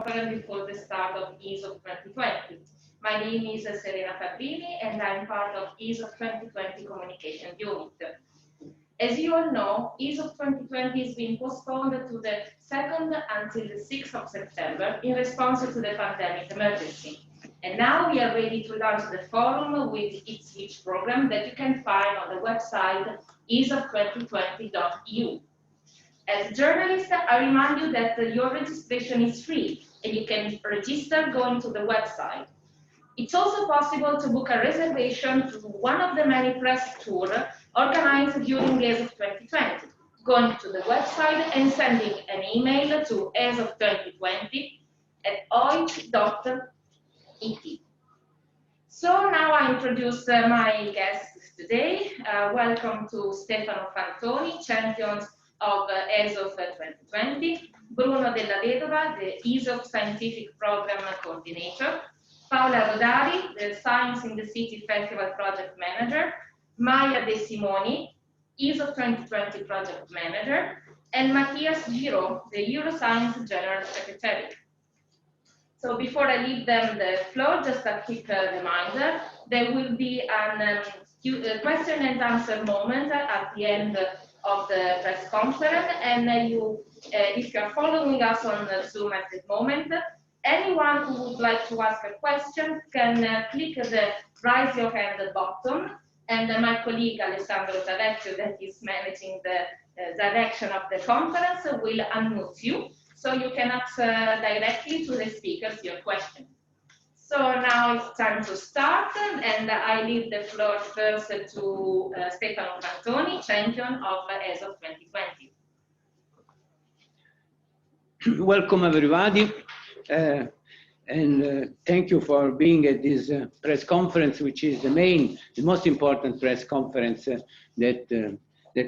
conference before the start of ESOF2020. My name is Serena Fabbrini and I'm part of ESOF2020 Communication Unit. As you all know, ESOF2020 is being postponed to the 2nd until the 6th of September in response to the pandemic emergency. And now we are ready to launch the forum with its speech program that you can find on the website ESOF2020.eu. As journalists, I remind you that your registration is free and you can register going to the website. It's also possible to book a reservation to one of the many press tours organized during ESOF2020, going to the website and sending an email to ESOF2020@oit.it. So now I introduce my guests today. Welcome to Stefano Fantoni, champion of ESOF2020, Bruno della Vedova, the ESOF Scientific Program Coordinator, Paola Rodari, the Science in the City Festival Project Manager, Maja Simoni, ESOF2020 Project Manager, and Matthias Girod, the EuroScience General Secretary. So before I leave them the floor, just a quick reminder, there will be a question and answer moment at the end of the press conference, and if you are following us on Zoom at the moment, anyone who would like to ask a question can click the raise your hand button, and my colleague Alessandro Tavecchio, that is managing the direction of the conference, will unmute you, so you can ask directly to the speakers your question. So now it's time to start, and I leave the floor first to Stefano Fantoni, champion of ESOF2020. Welcome everybody, and thank you for being at this press conference, which is the most important press conference that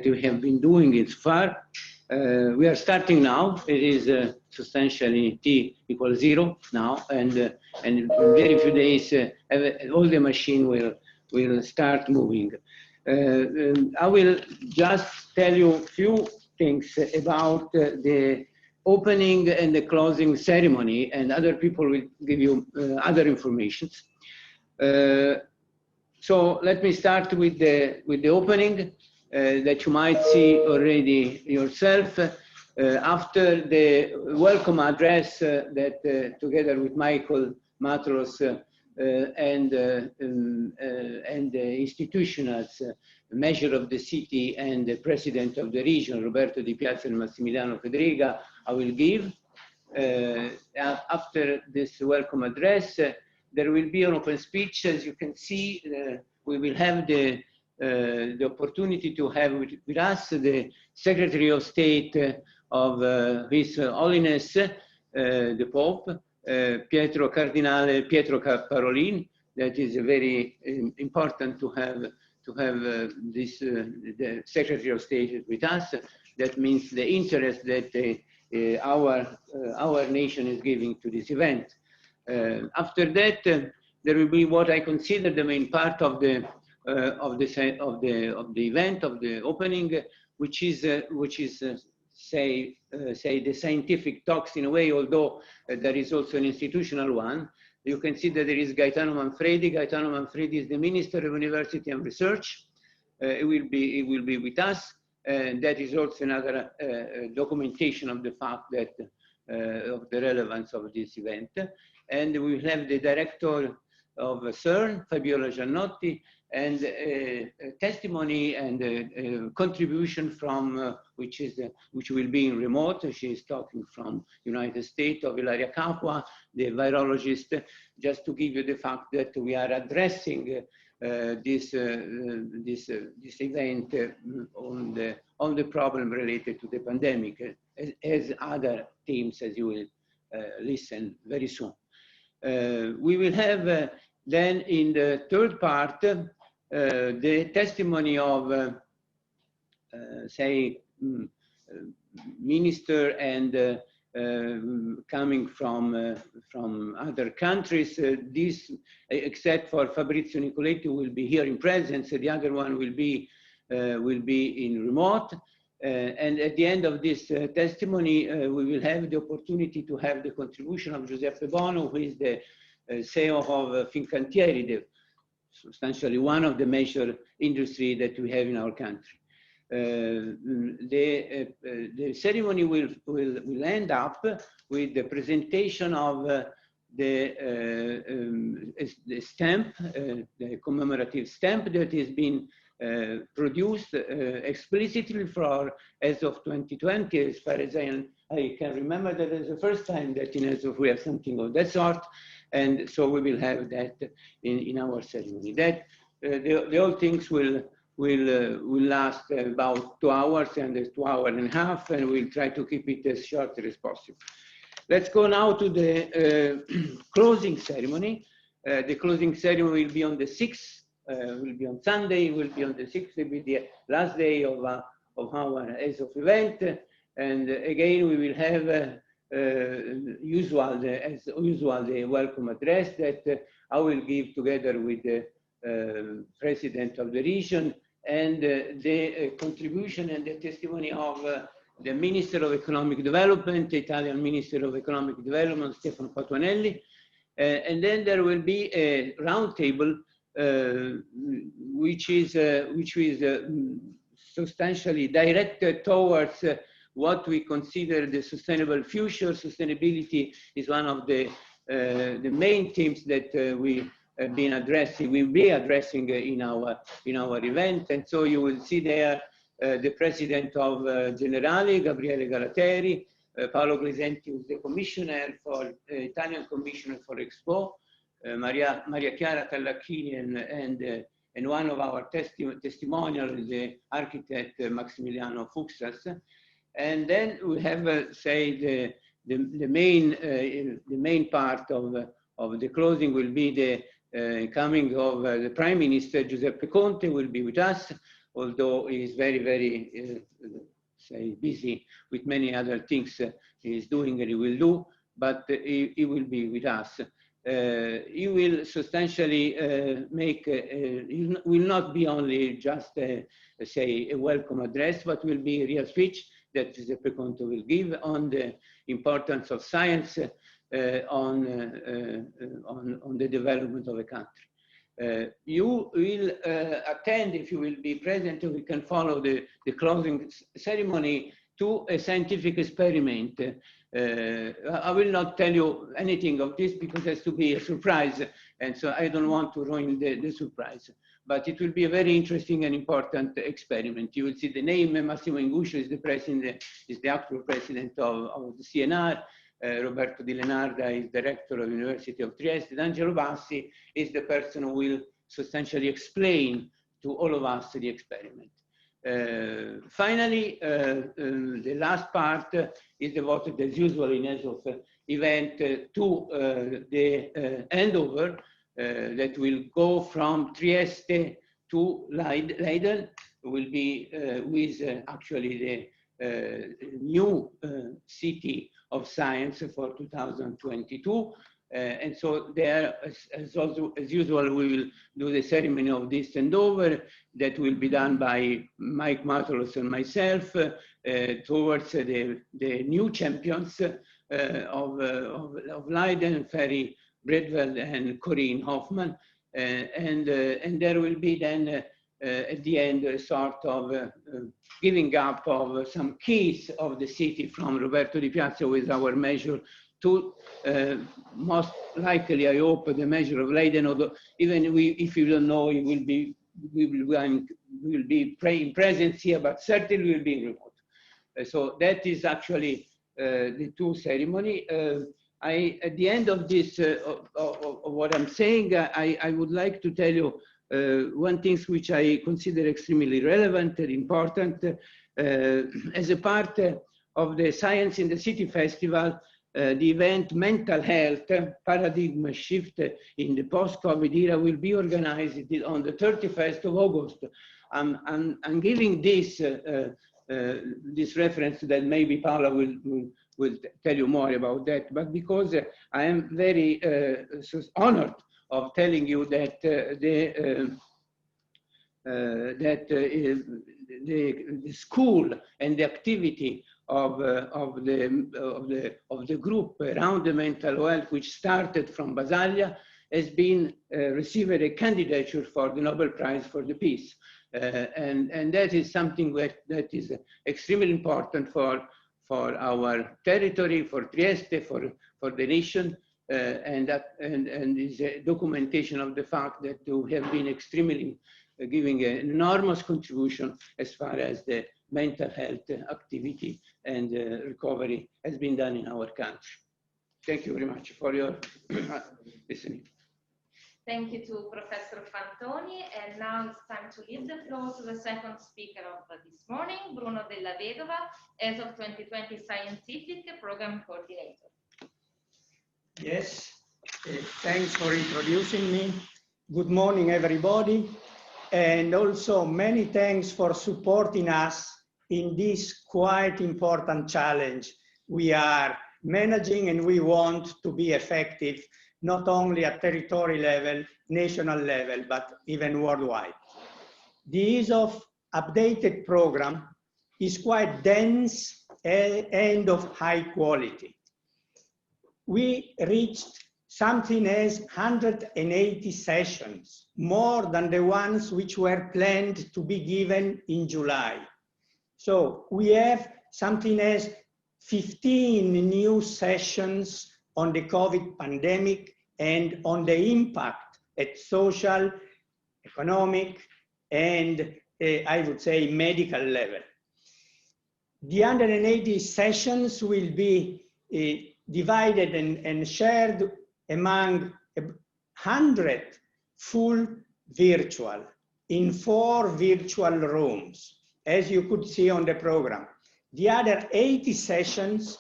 we have been doing so far. We are starting now. It is substantially t=0 now, and in very few days all the machine will start moving. I will just tell you a few things about the opening and the closing ceremony, and other people will give you other information. So let me start with the opening that you might see already yourself. After the welcome address that together with Michael Matros and the institutionals, measure of the city and the president of the region, Roberto Di Piazza and Massimiliano Federica, I will give. After this welcome address, there will be an open speech. As you can see, we will have the opportunity to have with us the Secretary of State of His Holiness, the Pope, Cardinale Pietro Parolin. That is very important to have this the Secretary of State with us. That means the interest that our nation is giving to this event. After that, there will be what I consider the main part of the event, of the opening, which is say the scientific talks in a way, although there is also an institutional one. You can see that there is Gaetano Manfredi. Gaetano Manfredi is the Minister of University and Research. It will be with us. And that is also another documentation of the fact that of the relevance of this event. And we will have the director of CERN, Fabiola Giannotti, and testimony and contribution from which will be in remote. She is talking from United States, of Ilaria Capua, the virologist, just to give you the fact that we are addressing this event on the problem related to the pandemic, as other themes, as you will listen very soon. We will have then in the third part the testimony of say minister and coming from other countries. This, except for Fabrizio Nicoletti, will be here in presence. The other one will be in remote. And at the end of this testimony, we will have the opportunity to have the contribution of Giuseppe Bono, who is the CEO of Fincantieri, substantially one of the major industry that we have in our country. The ceremony will end up with the presentation of the stamp, the commemorative stamp that has been produced explicitly for ESOF2020. As far as I can remember, that is the first time that in ESOF we have something of that sort, and so we will have that in our ceremony. That the whole things will last about 2 hours and 2 hours and a half, and we'll try to keep it as short as possible. Let's go now to the closing ceremony. The closing ceremony will be on the 6th. Will be on Sunday, will be on the 6th, will be the last day of our ESOF event. And again, we will have as usual, the welcome address that I will give together with the president of the region, and the contribution and the testimony of the Minister of Economic Development, the Italian Minister of Economic Development, Stefano Patuanelli. And then there will be a roundtable which is substantially directed towards what we consider the sustainable future. Sustainability is one of the main themes that we have been addressing. We'll be addressing in our event, and so you will see there the president of Generali, Gabriele Galateri, Paolo Grisenti, who is the commissioner for Italian Commissioner for Expo. Maria Chiara Tallacchini and one of our testimonials, the architect Maximiliano Fuxas. And then we have, say, the main part of the closing will be the coming of the Prime Minister Giuseppe Conte will be with us, although he is very, say, busy with many other things he is doing and he will do, but he will be with us. He will substantially will not be only just say a welcome address, but will be a real speech that Giuseppe Conte will give on the importance of science on the development of a country. You will attend, if you will be present, we can follow the closing ceremony to a scientific experiment. I will not tell you anything of this because it has to be a surprise, and so I don't want to ruin the surprise. But it will be a very interesting and important experiment. You will see the name. Massimo Inguscio is the president, is the actual president of the CNR. Roberto Di Lenarda is director of the University of Trieste. And Angelo Bassi is the person who will substantially explain to all of us the experiment. Finally, the last part is devoted, as usual in ESOF event, to the handover that will go from Trieste to Leiden. Will be with actually the new city of science for 2022. And so there, as usual, we will do the ceremony of this handover that will be done by Mike Matulos and myself towards the new champions of Leiden, Ferry Bredveld and Corinne Hoffman. And there will be then at the end a sort of giving up of some keys of the city from Roberto Di Piazza with our measure to most likely, I hope, the measure of Leiden, although even if you don't know, it will be, we will be in presence here, but certainly will be in remote. So that is actually the two ceremony. At the end of this, of what I'm saying, I would like to tell you one thing which I consider extremely relevant and important. As a part of the Science in the City Festival, the event Mental Health Paradigm Shift in the Post-COVID Era will be organized on the 31st of August. I'm giving this this reference that maybe Paola will tell you more about that, but because I am very honored of telling you that the school and the activity of the group around the mental health, which started from Basaglia, has been received a candidature for the Nobel Prize for the Peace. And that is something that is extremely important for our territory, for Trieste, for the nation, and is a documentation of the fact that we have been extremely giving an enormous contribution as far as the mental health activity and recovery has been done in our country. Thank you very much for your listening. Thank you to Professor Fantoni, and now it's time to leave the floor to the second speaker of this morning, Bruno della Vedova, ESOF2020 Scientific Program Coordinator. Yes, thanks for introducing me. Good morning, everybody. And also many thanks for supporting us in this quite important challenge we are managing, and we want to be effective not only at territory level, national level, but even worldwide. The ESOF updated program is quite dense and of high quality. We reached something as 180 sessions, more than the ones which were planned to be given in July. So we have something as 15 new sessions on the COVID pandemic and on the impact at social, economic, and I would say medical level. The 180 sessions will be divided and shared among 100 full virtual in 4 virtual rooms, as you could see on the program. The other 80 sessions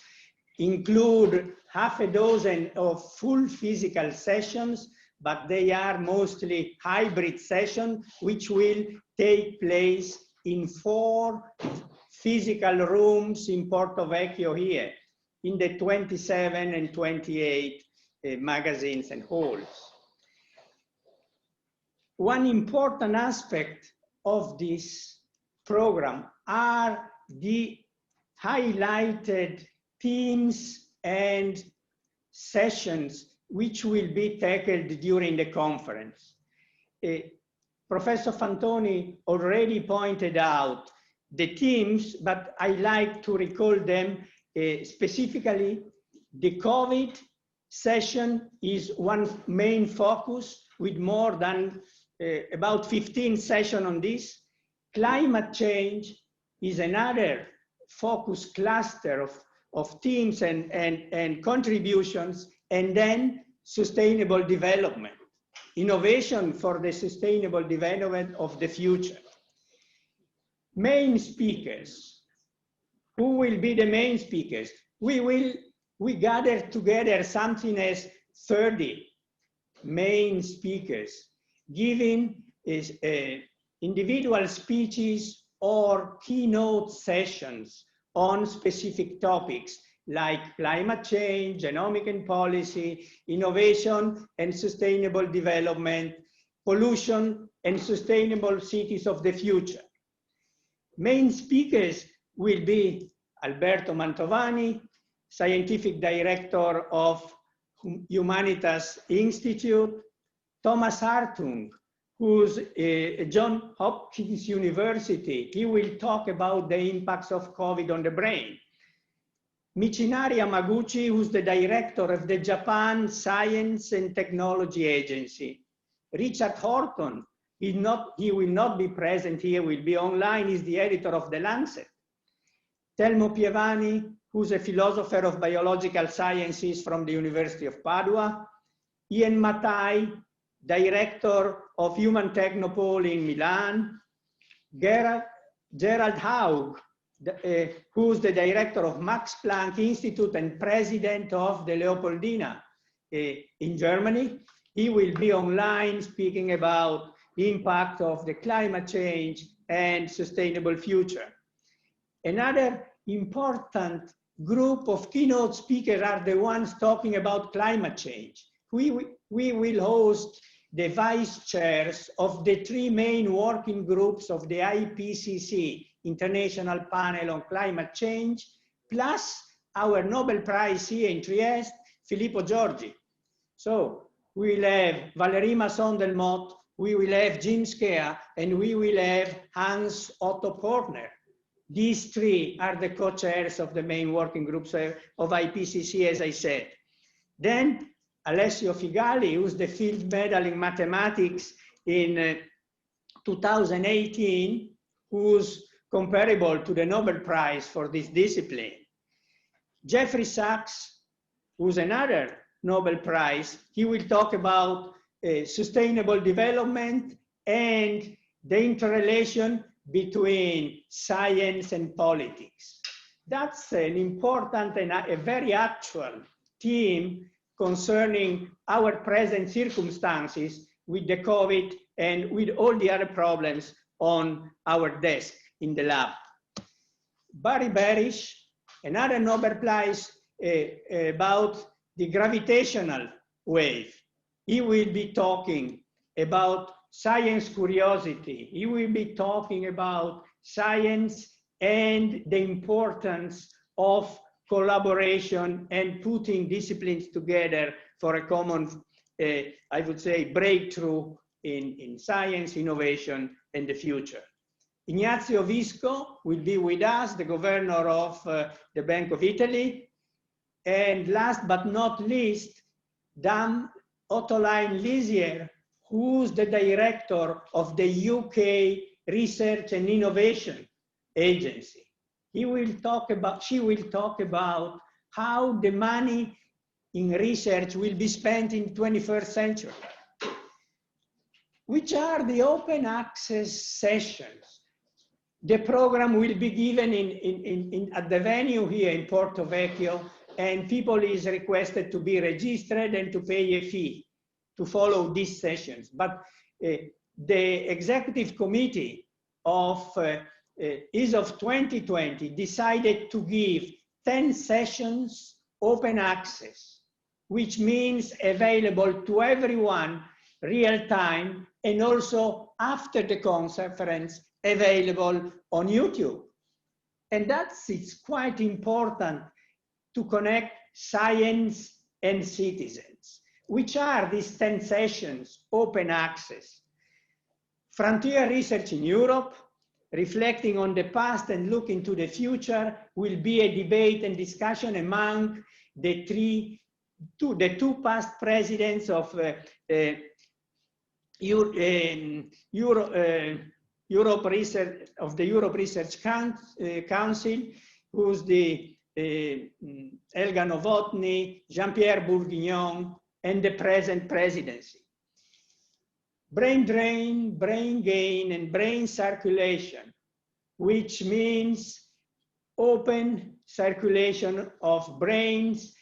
include half a dozen of full physical sessions, but they are mostly hybrid sessions, which will take place in 4 physical rooms in Porto Vecchio here, in the 27 and 28 magazines and halls. One important aspect of this program are the highlighted themes and sessions which will be tackled during the conference. Professor Fantoni already pointed out the themes, but I like to recall them specifically. The COVID session is one main focus with more than about 15 sessions on this. Climate change is another focus cluster of themes and contributions, and then sustainable development, innovation for the sustainable development of the future. Main speakers. Who will be the main speakers? We gather together something as 30 main speakers, giving individual speeches or keynote sessions on specific topics like climate change, genomic and policy, innovation and sustainable development, pollution and sustainable cities of the future. Main speakers will be Alberto Mantovani, Scientific Director of Humanitas Institute, Thomas Hartung, who's Johns Hopkins University. He will talk about the impacts of COVID on the brain. Michinari Yamaguchi, who's the director of the Japan Science and Technology Agency. Richard Horton, he will not be present here, will be online, he's the editor of The Lancet. Telmo Pievani, who's a philosopher of biological sciences from the University of Padua. Ian Matai, director of Human Technopole in Milan. Gerald Haug, who's the director of Max Planck Institute and president of the Leopoldina in Germany. He will be online speaking about the impact of the climate change and sustainable future. Another important group of keynote speakers are the ones talking about climate change. We will host the vice chairs of the three main working groups of the IPCC, International Panel on Climate Change, plus our Nobel Prize here in Trieste, Filippo Giorgi. So we will have Valérie Masson-Delmotte, we will have Jim Skea, and we will have Hans Otto Portner. These three are the co-chairs of the main working groups of IPCC, as I said. Then Alessio Figali, who's the field medal in mathematics in 2018, who's comparable to the Nobel Prize for this discipline. Jeffrey Sachs, who's another Nobel Prize, he will talk about sustainable development and the interrelation between science and politics. That's an important and a very actual theme concerning our present circumstances with the COVID and with all the other problems on our desk in the lab. Barry Barish, another Nobel Prize about the gravitational wave. He will be talking about science curiosity. He will be talking about science and the importance of collaboration and putting disciplines together for a common, I would say, breakthrough in science, innovation, and the future. Ignazio Visco will be with us, the governor of the Bank of Italy. And last but not least, Dame Ottoline Lisier, who's the director of the UK Research and Innovation Agency. She will talk about how the money in research will be spent in the 21st century. Which are the open access sessions? The program will be given at the venue here in Porto Vecchio, and people is requested to be registered and to pay a fee to follow these sessions. But the executive committee of ESOF2020 decided to give 10 sessions open access, which means available to everyone real time, and also after the conference available on YouTube. And it's quite important to connect science and citizens. Which are these 10 sessions open access? Frontier Research in Europe, reflecting on the past and looking to the future, will be a debate and discussion among the two past presidents of Europe Research, of the Europe Research Council, who's the Helga Novotny, Jean-Pierre Bourguignon, and the present presidency. Brain drain, brain gain, and brain circulation, which means open circulation of brains,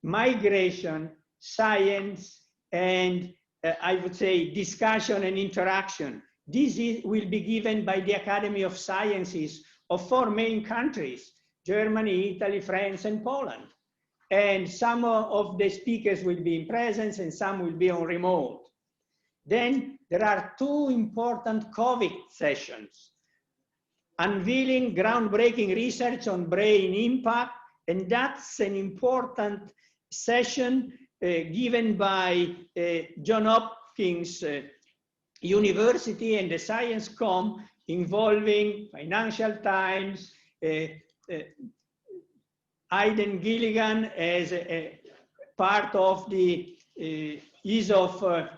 migration, science, and I would say discussion and interaction. This will be given by the Academy of Sciences of 4 main countries: Germany, Italy, France, and Poland. And some of the speakers will be in presence and some will be on remote. Then there are 2 important COVID sessions: unveiling groundbreaking research on brain impact, and that's an important session given by Johns Hopkins University and the ScienceCom, involving Financial Times, Aidan Gilligan as a part of the ESOF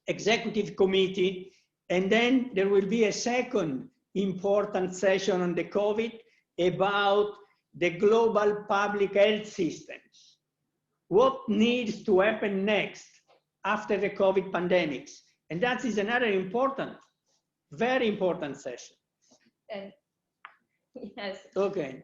Executive Committee. And then there will be a second important session on the COVID about the global public health systems. What needs to happen next after the COVID pandemics? And that is another important, very important session. And yes. Okay.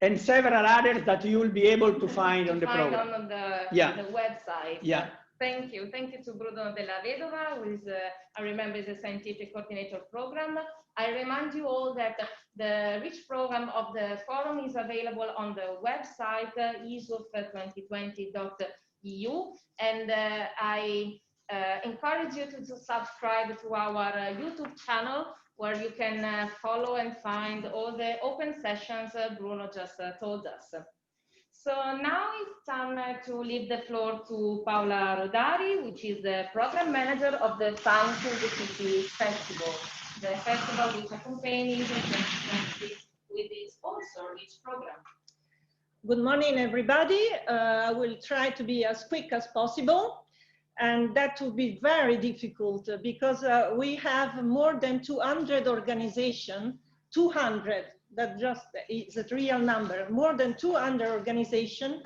And several others that you will be able to find on the program. On the website. Yeah. Thank you. Thank you to Bruno della Vedova, who is, I remember, is a scientific coordinator program. I remind you all that the rich program of the forum is available on the website, ESOF2020.eu. And I encourage you to subscribe to our YouTube channel, where you can follow and find all the open sessions Bruno just told us. So now it's time to leave the floor to Paola Rodari, which is the program manager of the Science in the City Festival, the festival which accompanies 2026 with the sponsor each program. Good morning, everybody. I will try to be as quick as possible, and that will be very difficult because we have more than 200 organizations, 200, that just is a real number, more than 200 organizations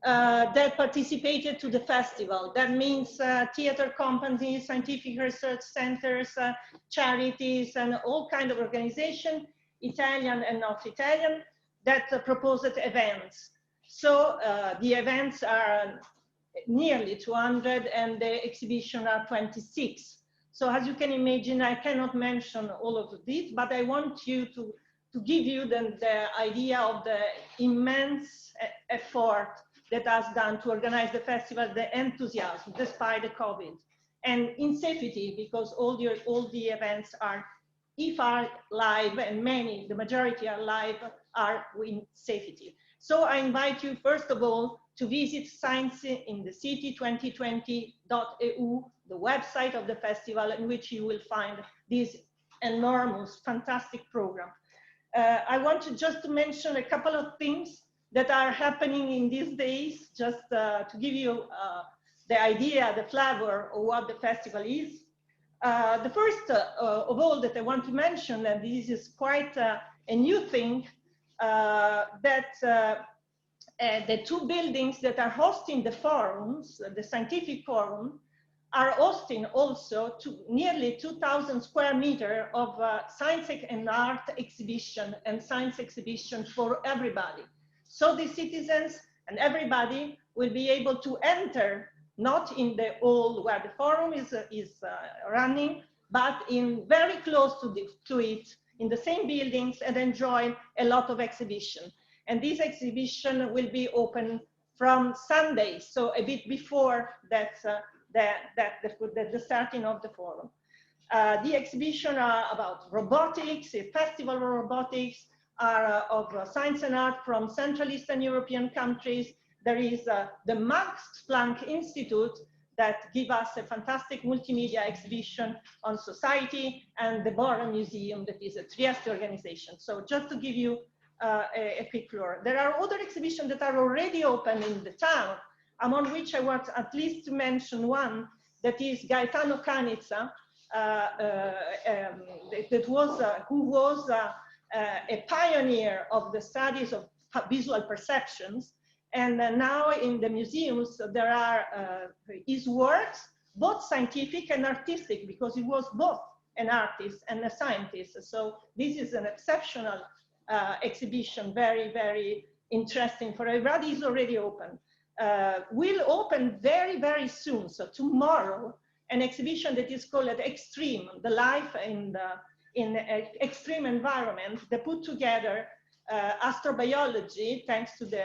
that participated to the festival. That means theater companies, scientific research centers, charities, and all kinds of organizations, Italian and not Italian, that proposed events. So the events are nearly 200 and the exhibition are 26. So as you can imagine, I cannot mention all of this, but I want you to give you the idea of the immense effort that has done to organize the festival, the enthusiasm despite the COVID, and in safety, because all the events are, if are live, and the majority are live, are in safety. So I invite you, first of all, to visit Science in the City 2020.eu, the website of the festival, in which you will find this enormous, fantastic program. I want to just mention a couple of things that are happening in these days, just to give you the idea, the flavor of what the festival is. The first of all that I want to mention, and this is quite a new thing, that the two buildings that are hosting the forums, the scientific forum, are hosting also nearly 2,000 square meters of science and art exhibition and science exhibition for everybody. So the citizens and everybody will be able to enter, not in the hall where the forum is running, but in very close to it, in the same buildings, and enjoy a lot of exhibition. And this exhibition will be open from Sunday, so a bit before the starting of the forum. The exhibition are about robotics, a festival of robotics, are of science and art from Central Eastern European countries. There is the Max Planck Institute that give us a fantastic multimedia exhibition on society, and the Boron Museum, that is a Trieste organization. So just to give you a quick floor. There are other exhibitions that are already open in the town, among which I want at least to mention one, that is Gaetano Canizza, who was a pioneer of the studies of visual perceptions. And now in the museums, there are his works, both scientific and artistic, because he was both an artist and a scientist. So this is an exceptional exhibition, very, very interesting for everybody. It's already open. Will open very, very soon. So tomorrow, an exhibition that is called Extreme, the life in extreme environment. They put together astrobiology, thanks to the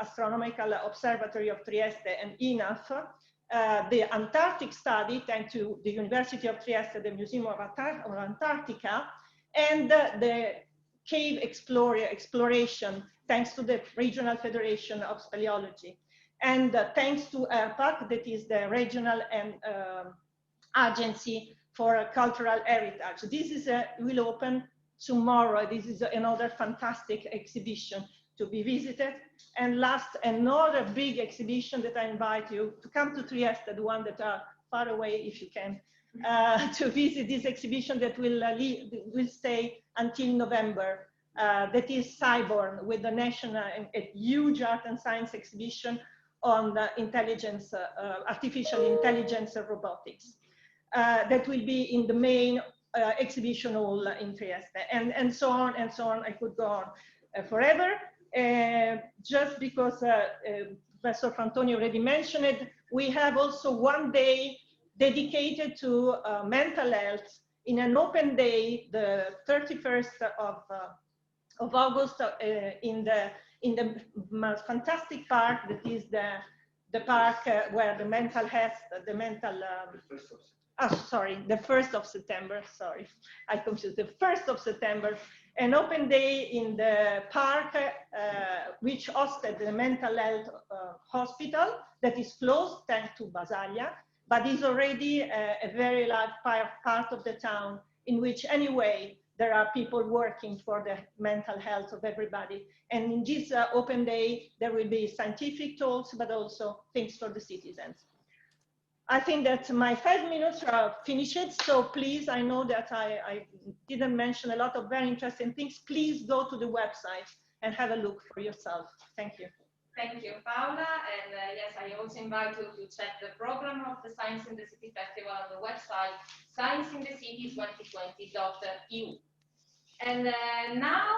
Astronomical Observatory of Trieste and INAF, the Antarctic study, thanks to the University of Trieste, the Museum of Antarctica, and the cave exploration, thanks to the Regional Federation of Speleology. And thanks to ERPAC, that is the regional and agency for cultural heritage. This is will open tomorrow. This is another fantastic exhibition to be visited. And last, another big exhibition that I invite you to come to Trieste, the one that are far away if you can, to visit this exhibition that will stay until November. That is Cyborn, with the national, a huge art and science exhibition on the intelligence, artificial intelligence and robotics. That will be in the main exhibition hall in Trieste, and so on and so on. I could go on forever. Just because Professor Fantoni already mentioned it, we have also one day dedicated to mental health in an open day, the 31st of August, in the fantastic park that is the the park where the mental health, the 1st of September, sorry, I confused, the 1st of September, an open day in the park, which hosted the mental health hospital that is closed thanks to Basaglia, but is already a very large part of the town in which anyway there are people working for the mental health of everybody. And in this open day, there will be scientific talks, but also things for the citizens. I think that my 5 minutes are finished, so please, I know that I didn't mention a lot of very interesting things. Please go to the website and have a look for yourself. Thank you. Thank you, Paola. And yes, I also invite you to check the program of the Science in the City Festival on the website, scienceinthecity2020.eu. And now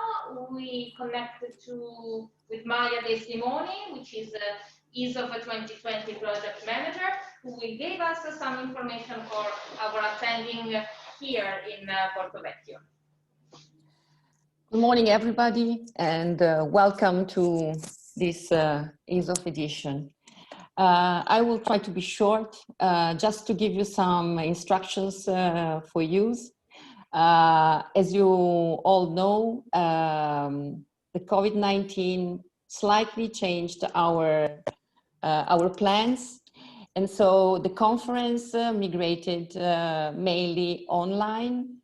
we connected with Maja de Simoni, which is ESOF2020 project manager, who will give us some information for our attending here in Porto Vecchio. Good morning, everybody, and welcome to this ESOF edition. I will try to be short, just to give you some instructions for use. As you all know, the COVID-19 slightly changed our plans, and so the conference migrated mainly online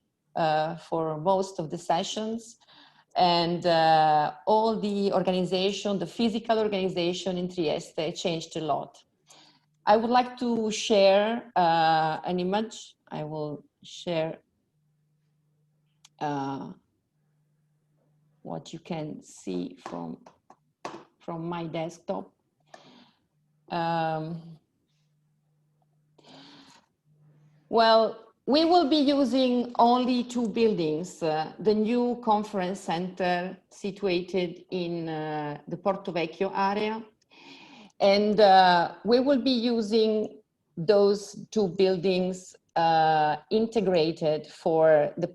for most of the sessions. And all the organization, the physical organization in Trieste changed a lot. I would like to share an image. I will share what you can see from my desktop. Well, we will be using only two buildings, the new conference center situated in the Porto Vecchio area. And we will be using those two buildings integrated for the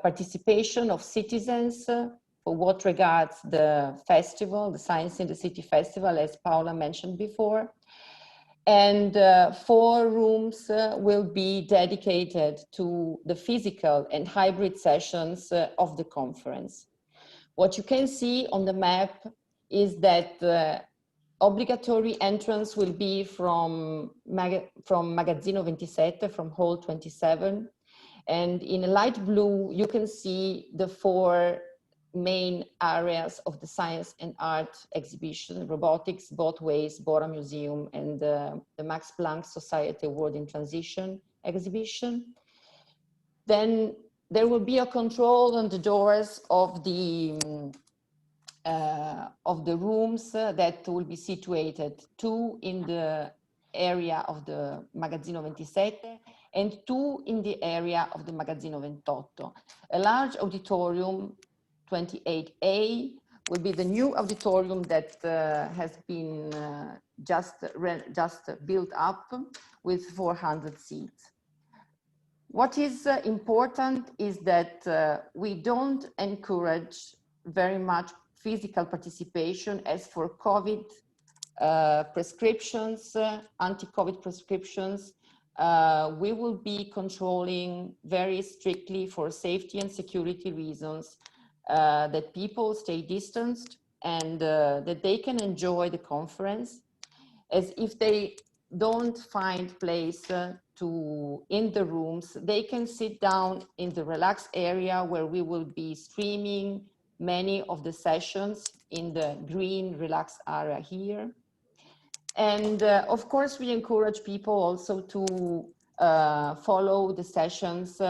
participation of citizens for what regards the festival, the Science in the City Festival, as Paola mentioned before. And 4 rooms will be dedicated to the physical and hybrid sessions of the conference. What you can see on the map is that obligatory entrance will be from Magazzino 27, from hall 27. And in a light blue, you can see the 4 main areas of the science and art exhibition: robotics, both ways, Bora Museum, and the Max Planck Society Award in Transition exhibition. Then there will be a control on the doors of the rooms that will be situated, 2 in the area of the Magazzino 27 and 2 in the area of the Magazzino 28. A large auditorium, 28A, will be the new auditorium that has been just built up with 400 seats. What is important is that we don't encourage very much physical participation. As for COVID prescriptions, anti-COVID prescriptions, we will be controlling very strictly for safety and security reasons that people stay distanced and that they can enjoy the conference. As if they don't find place in the rooms, they can sit down in the relaxed area where we will be streaming many of the sessions in the green relaxed area here. And of course, we encourage people also to follow the sessions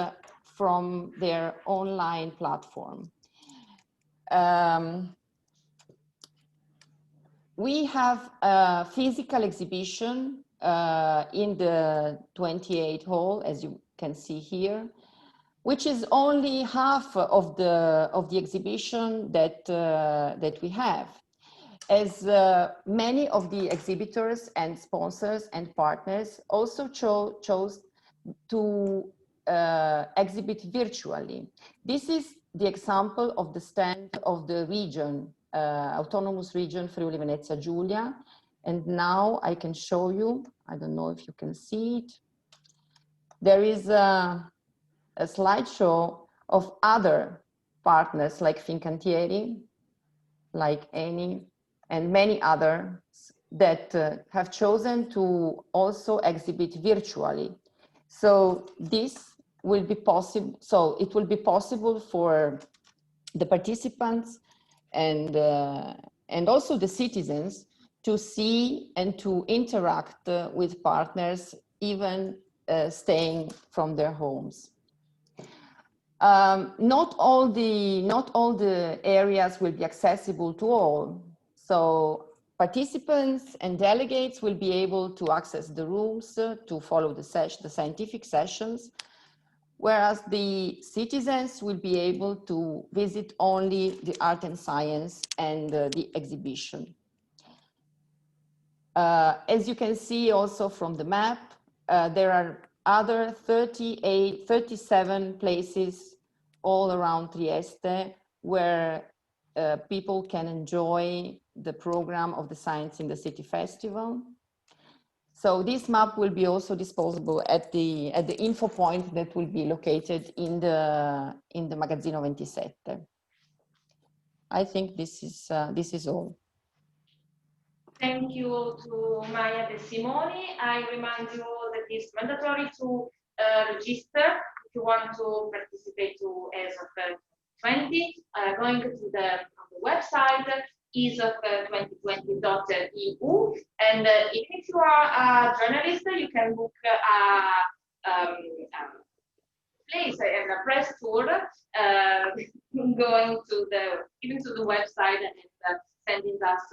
from their online platform. We have a physical exhibition in the 28 hall, as you can see here, which is only half of the exhibition that we have, as many of the exhibitors and sponsors and partners also chose to exhibit virtually. This is the example of the stand of the region, Autonomous Region Friuli Venezia Giulia, And now I can show you, I don't know if you can see it. There is a slideshow of other partners like Fincantieri, like Eni, and many others that have chosen to also exhibit virtually. So this will be possible. So it will be possible for the participants and also the citizens to see and to interact with partners, even staying from their homes. Not all the areas will be accessible to all. So participants and delegates will be able to access the rooms to follow the scientific sessions, whereas the citizens will be able to visit only the art and science and the exhibition. As you can see also from the map, there are other 37 places all around Trieste where people can enjoy the program of the Science in the City Festival. So this map will be also disposable at the info point that will be located in the Magazzino 27. I think this is all. Thank you to Maja and Simoni. I remind you that it's mandatory to register if you want to participate to ESOF2020. Going to the website ESOF2020.eu, and even if you are a journalist, you can book a place and a press tour, going to the website and sending us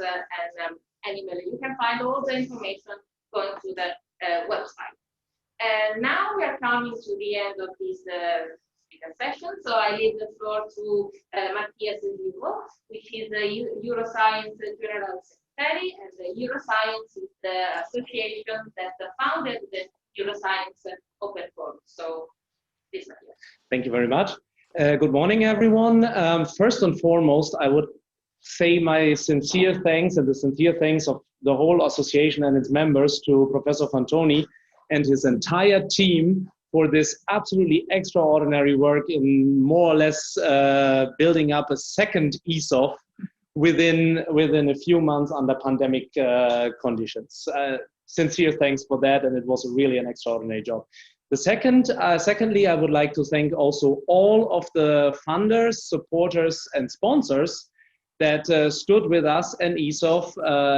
an email. You can find all the information going to the website. And now we are coming to the end of this speaker session, so I leave the floor to Matthias, which is the EuroScience General Secretary, and the EuroScience is the association that founded the EuroScience Open Forum. So, please, Matthias. Thank you very much. Good morning, everyone. First and foremost, I would say my sincere thanks and the sincere thanks of the whole association and its members to Professor Fantoni and his entire team for this absolutely extraordinary work in more or less building up a second ESOF within a few months under pandemic conditions. Sincere thanks for that, and it was really an extraordinary job. Secondly, I would like to thank also all of the funders, supporters, and sponsors that stood with us and ESOF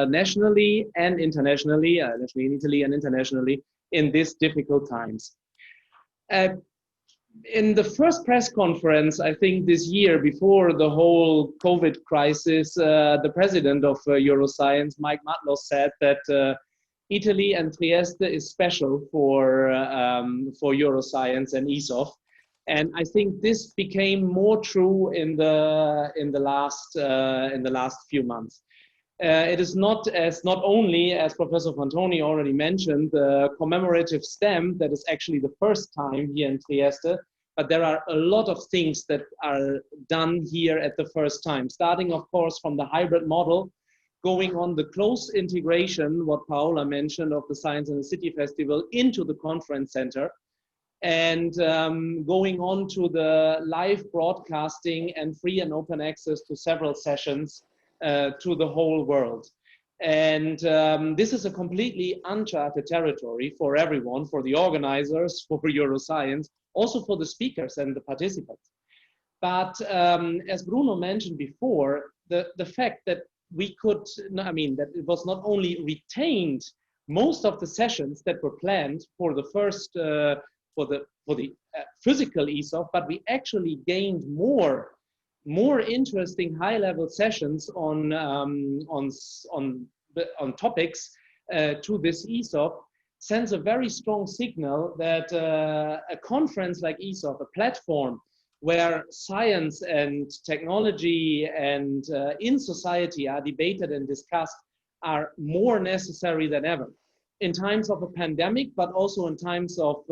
nationally and internationally, nationally in Italy and internationally, in these difficult times. In the first press conference, I think this year, before the whole COVID crisis, the president of EuroScience, Mike Matlow, said that Italy and Trieste is special for EuroScience and ESOF. And I think this became more true in the last few months. It is not only, as Professor Fantoni already mentioned, the commemorative stamp that is actually the first time here in Trieste, but there are a lot of things that are done here at the first time, starting of course from the hybrid model, going on the close integration, what Paola mentioned, of the Science in the City Festival into the conference center, and going on to the live broadcasting and free and open access to several sessions to the whole world. And this is a completely uncharted territory for everyone, for the organizers, for EuroScience, also for the speakers and the participants. But as Bruno mentioned before, the fact that we could, that it was not only retained most of the sessions that were planned for the first, for the physical ESOF, but we actually gained more interesting high-level sessions on topics to this ESOF, sends a very strong signal that a conference like ESOF, a platform where science and technology and in society are debated and discussed, are more necessary than ever in times of a pandemic, but also in times of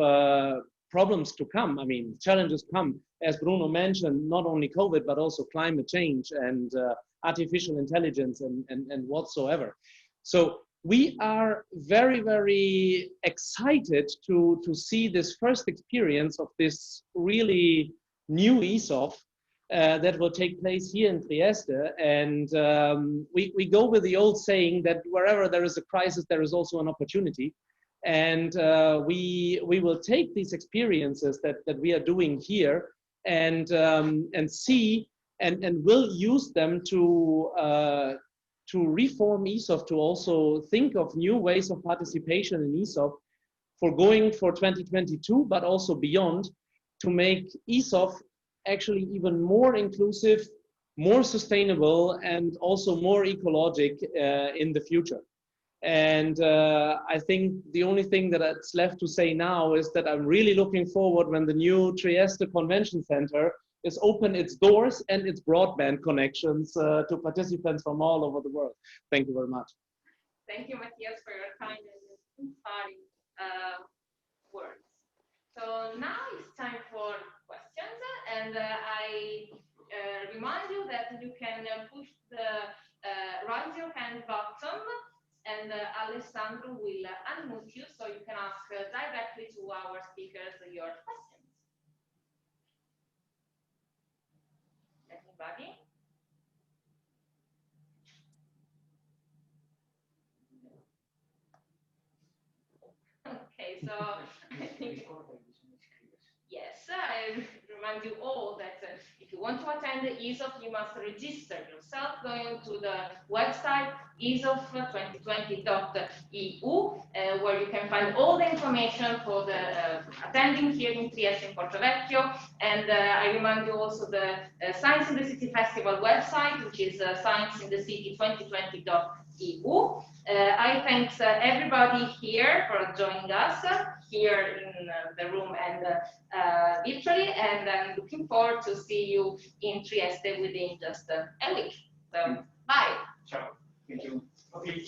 problems to come. I mean, challenges come, as Bruno mentioned, not only COVID, but also climate change and artificial intelligence and whatsoever. So we are very, very excited to see this first experience of this really new ESOF that will take place here in Trieste. And we go with the old saying that wherever there is a crisis, there is also an opportunity. And we will take these experiences that we are doing here and see and will use them to reform ESOF, to also think of new ways of participation in ESOF for going for 2022, but also beyond, to make ESOF actually even more inclusive, more sustainable, and also more ecologic in the future. And I think the only thing that's left to say now is that I'm really looking forward when the new Trieste Convention Center is open its doors and its broadband connections to participants from all over the world. Thank you very much. Thank you, Matthias, for your kind and inspiring words. So now it's time for questions, and I remind you that you can push the raise your hand button, and Alessandro will unmute you so you can ask directly to our speakers your questions. Anybody? Okay, so I think, yes, I remind you all that if you want to attend the ESOF, you must register yourself going to the website ESOF2020.eu, where you can find all the information for the attending here in Trieste in Porto Vecchio. And I remind you also the Science in the City Festival website, which is scienceinthecity2020.eu. I thank everybody here for joining us here in the room and virtually, and I'm looking forward to see you in Trieste within just a week. So, bye. Ciao. Thank you. Okay.